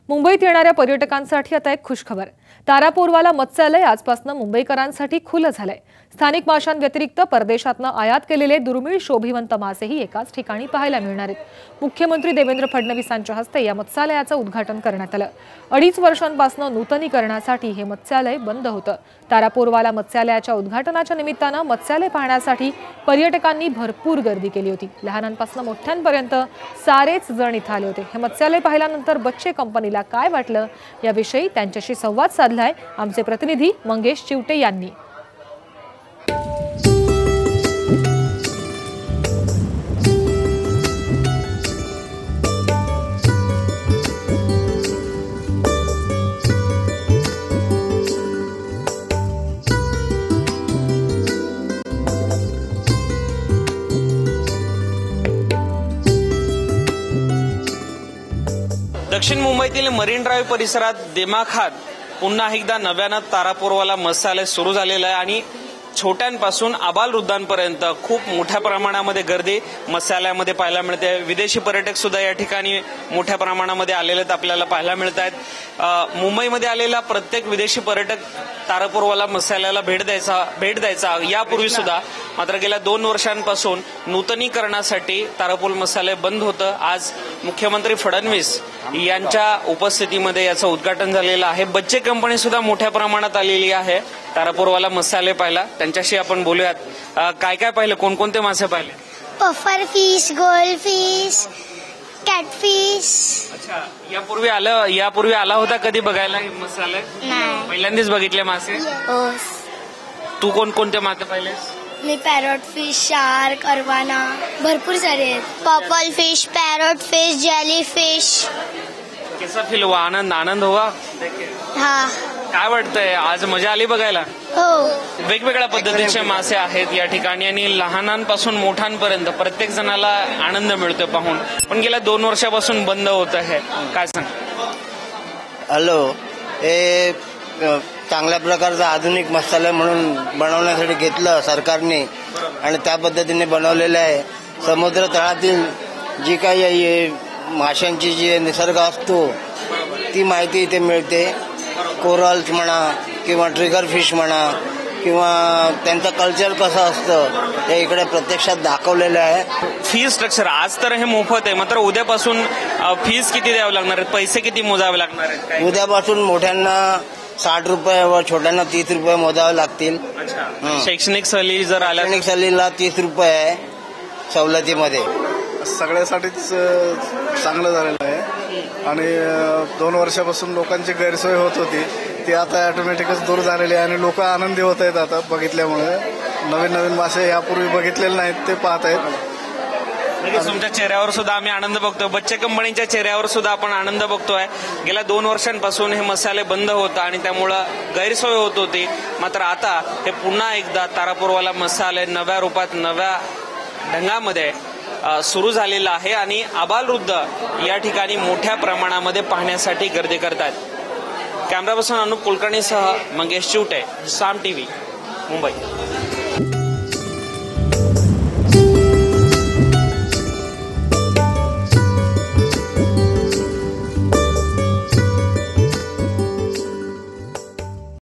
मुंबईत येणाऱ्या पर्यटकांसाठी आता एक खुशखबर। तारापूरवाला मत्स्यालय आजपासून मुंबईकरांसाठी खुलं झालंय। स्थानिक माशांव्यतिरिक्त परदेशातनं आयात केलेले दुर्मिळ शोभिवंत मासेही एकाच ठिकाणी पाहायला मिळणार आहेत। मुख्यमंत्री देवेंद्र फडणवीसांच्या हस्ते या मत्स्यालयाचं उद्घाटन करण्यात आलं। 2.5 वर्षांपासून नूतनीकरणासाठी हे मत्स्यालय बंद होतं। तारापूरवाला मत्स्यालयाच्या उद्घाटनाच्या निमित्तानं मत्स्यालय पाहण्यासाठी पर्यटकांनी भरपूर गर्दी केली होती। लहानांपासून मोठ्यांपर्यंत सारेच जण इथं आले होते। हे मत्स्यालय पाहिल्यानंतर बच्चे कंपनीला काय वाटलं याविषयी त्यांच्याशी संवाद साधलाय आमचे प्रतिनिधी मंगेश चिवटे यांनी। दक्षिण मुंबईतील मरीन ड्राईव्ह परिसरात दिमाखात पुन्हा एकदा नव्यानं तारापूरवाला मत्स्यालय सुरू झालेलं आहे आणि छोट्यांपासून आबालवृद्धांपर्यंत खूप मोठ्या प्रमाणामध्ये गर्दी मत्स्यालयामध्ये पाहायला मिळते। विदेशी पर्यटक सुद्धा या ठिकाणी मोठ्या प्रमाणामध्ये आलेले आपल्याला पाहायला मिळत आहेत। मुंबईमध्ये आलेला प्रत्येक विदेशी पर्यटक तारापूरवाला मत्स्यालयाला भेट द्यायचा यापूर्वी सुद्धा मात्र गेल्या 2 वर्षांपासून नूतनीकरणासाठी तारापूर मत्स्यालय बंद होतं। आज मुख्यमंत्री फडणवीस यांच्या उपस्थितीमध्ये याचं उद्घाटन झालेलं आहे। बच्चे कंपनी सुद्धा मोठ्या प्रमाणात आलेली आहे तारापूरवाला मत्स्यालय पाहिला। त्यांच्याशी आपण बोलूयात। काय काय पाहिलं, कोणकोणते मासे पाहिले? Puffer fish, gold fish, catfish. अच्छा, यापूर्वी आला होता कधी बघायला मत्स्यालय? नाही, पहिल्यांदाच बघितले मासे? तू कोणकोणते मासे पाहिलेस? मी पॅरोट फिश, शार्क, अरवाना, भरपूर सारे आहेत। Purple fish, parrot fish, jelly fish. कैसा फील हुआ? आनंद हुआ? हाँ। काय वाटतंय, आज मजा आली बघायला? हो। वेगवेगळ्या पद्धतीचे मासे आहेत या ठिकाणी आणि लहानांपासून मोठ्यांपर्यंत प्रत्येक जणाला आनंद मिळतोय पाहून। पण गेल्या 2 वर्षापासून बंद होत आहे, काय सांग? हॅलो, हे चांगल्या प्रकारचं आधुनिक मत्स्यालय म्हणून बनवण्यासाठी घेतलं सरकारने आणि त्या पद्धतीने बनवलेलं आहे। समुद्र तळातील जी काही माशांची जी निसर्ग असतो ती माहिती इथे मिळते। कोरल्स म्हणा किंवा ट्रिगर फिश म्हणा किंवा त्यांचं कल्चर कसं असतं हे इकडे प्रत्यक्षात दाखवलेलं आहे। फी स्ट्रक्चर आज तर हे मोफत आहे, मात्र उद्यापासून फीस किती द्यावं लागणार आहे, पैसे किती मोजावे लागणार आहेत? उद्यापासून मोठ्यांना 60 रुपये व छोट्यांना 30 रुपये मोजावे लागतील। शैक्षणिक सहली जर आल्या, शैक्षणिक सहलीला 30 रुपये आहे सवलतीमध्ये। सगळ्यासाठीच चांगलं झालेलं आहे आणि 2 वर्षापासून लोकांची गैरसोय होत होती ती आता ऑटोमॅटिकच दूर झालेली आहे आणि लोक आनंदी होत आहेत आता बघितल्यामुळे। नवीन मासे यापूर्वी बघितलेले नाहीत ते पाहत आहेत। तुमच्या चेहऱ्यावर सुद्धा आम्ही आनंद बघतोय, बच्चे कंपनीच्या चेहऱ्यावर सुद्धा आपण आनंद बघतोय। गेल्या 2 वर्षांपासून हे मसाले बंद होतं आणि त्यामुळं गैरसोय होत होती, मात्र आता हे पुन्हा एकदा तारापूरवाला मसाले नव्या रूपात नव्या ढंगामध्ये सुरू झालेला आहे आणि आबालवृद्ध या ठिकाणी मोठ्या प्रमाणामध्ये पाहण्यासाठी गर्दी करतात। कॅमेरा पर्सन अनुप कुलकर्णीसह मंगेश चिवटे, साम टीव्ही, मुंबई।